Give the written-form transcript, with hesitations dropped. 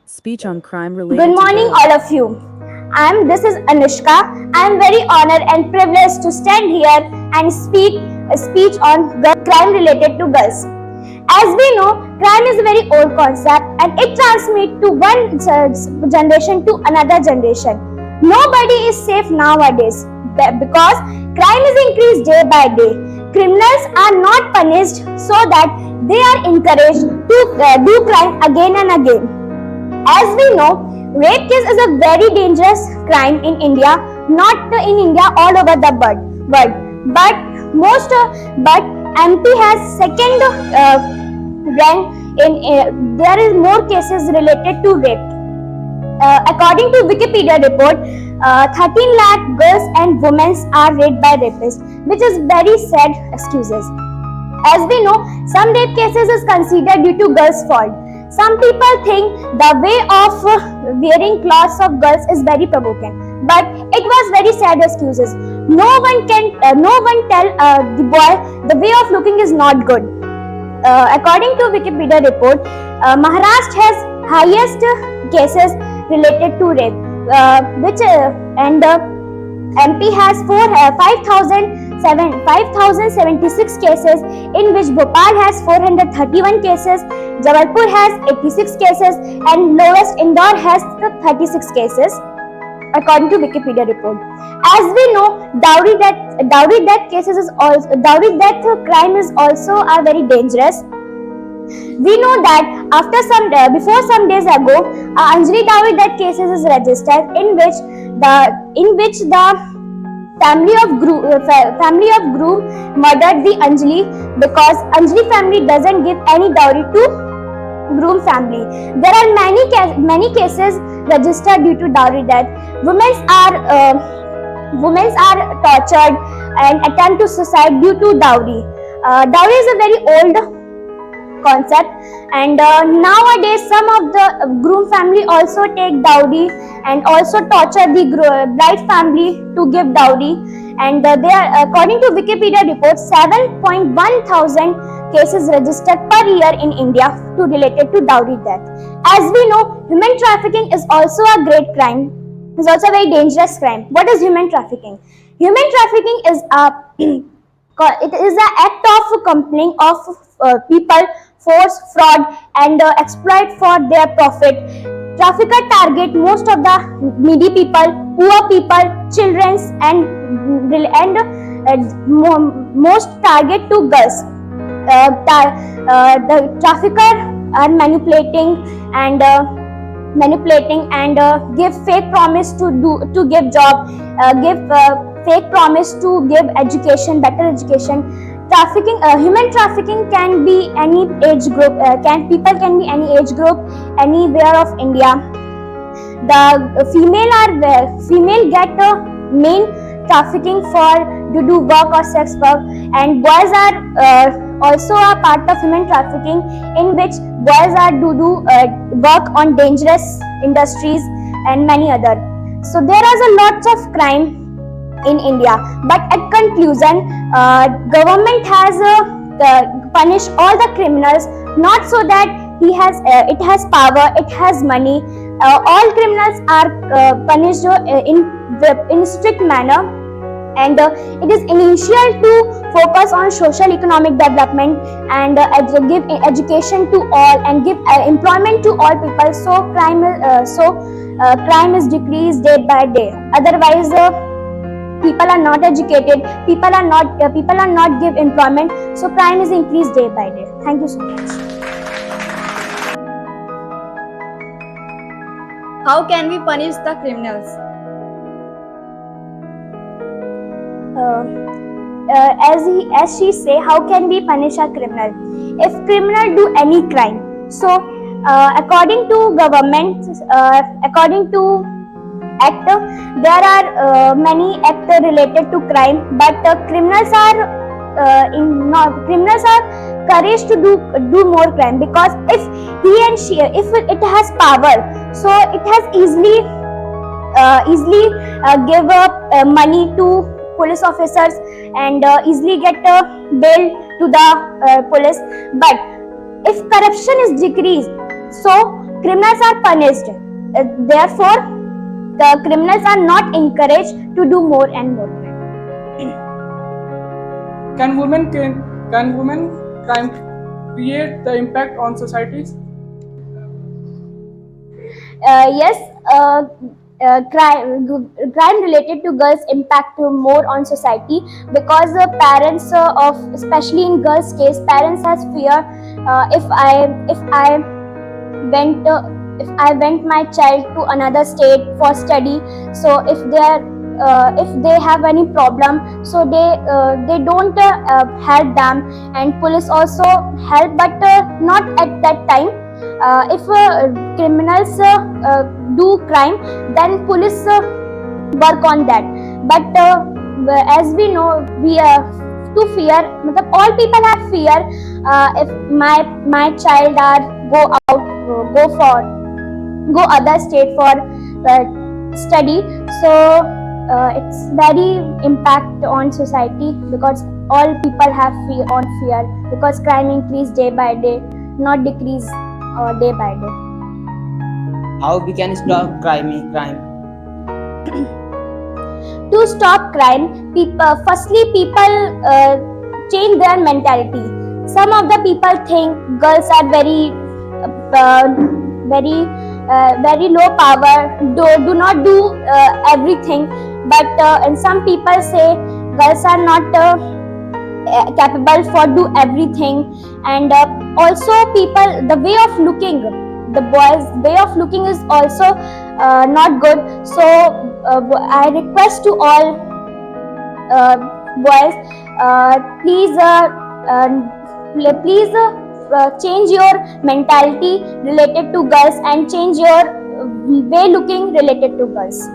Speech on crime related Good to morning, girls. all of you. This is Anushka. I am very honored and privileged to stand here and speak a speech on crime related to girls. As we know, crime is a very old concept and it transmits to one generation to another generation. Nobody is safe nowadays because crime is increased day by day. Criminals are not punished so that they are encouraged to do crime again and again. As we know, rape case is a very dangerous crime in India, not in India, all over the world. But MP has second rank in there is more cases related to rape. According to Wikipedia report, 13 lakh girls and women are raped by rapists, which is very sad excuses. As we know, some rape cases is considered due to girls' fault. Some people think the way of wearing clothes of girls is very provoking, but it was very sad excuses. No one tell the boy the way of looking is not good. According to Wikipedia report, Maharashtra has highest cases related to rape, and MP has 5,076 cases, in which Bhopal has 431 cases, Jabalpur has 86 cases, and lowest Indore has 36 cases, according to Wikipedia report. As we know, dowry death cases is also dowry death crime is also very dangerous. We know that before some days ago, Anjali dowry death cases is registered, in which the family of groom murdered the Anjali because Anjali family doesn't give any dowry to groom family. There are many cases registered due to dowry death. Women are tortured and attempt to suicide due to dowry. Dowry is a very old concept, and nowadays some of the groom family also take dowry and also torture the bride family to give dowry, and they are, according to Wikipedia report, 7.1 thousand cases registered per year in India to related to dowry death. As we know, human trafficking is also a great crime. It's also a very dangerous crime. What is human trafficking? Human trafficking is it is an act of compelling of people, force, fraud, and exploit for their profit. Traffickers target most of the needy people, poor people, children, and most target to girls. The traffickers are manipulating and give fake promise to give job, give fake promise to give education, better education. Human trafficking can be any age group. People can be any age group, anywhere of India. The female get main trafficking for to do work or sex work, and boys are also a part of human trafficking, in which boys are do work on dangerous industries and many other. So there is a lot of crime in India, but at conclusion, government has punished all the criminals, not so that it has power, it has money. All criminals are punished in strict manner, and it is initial to focus on social economic development and give education to all and give employment to all people. So crime is decreased day by day. Otherwise, people are not educated, people are not give employment, so crime is increased day by day. Thank you so much. How can we punish the criminals? As she say, how can we punish a criminal? If criminal do any crime, so according to government, according to act, there are many acts related to crime, but criminals are courage to do more crime, because if it has power, so it has easily give money to police officers and easily get bail to the police. But if corruption is decreased, so criminals are punished. Therefore, the criminals are not encouraged to do more and more crime. Can women crime create the impact on societies? Yes, crime related to girls impact more on society, because parents of, especially in girls case, parents has fear. If I went if I went my child to another state for study, so if they have any problem, so they don't help them, and police also help, but not at that time. If criminals do crime, then police work on that. But as we know, we to fear, matlab, all people have fear. If my child are go other state for study, so it's very impact on society, because all people have fear, because crime increase day by day, not decrease day by day. How we can stop crime? To stop crime, firstly people change their mentality. Some of the people think girls are very low power, do not do everything, but and some people say girls are not capable for do everything. And also people, the way of looking, the boys way of looking is also not good. So I request to all boys, please change your mentality related to girls, and change your way looking related to girls.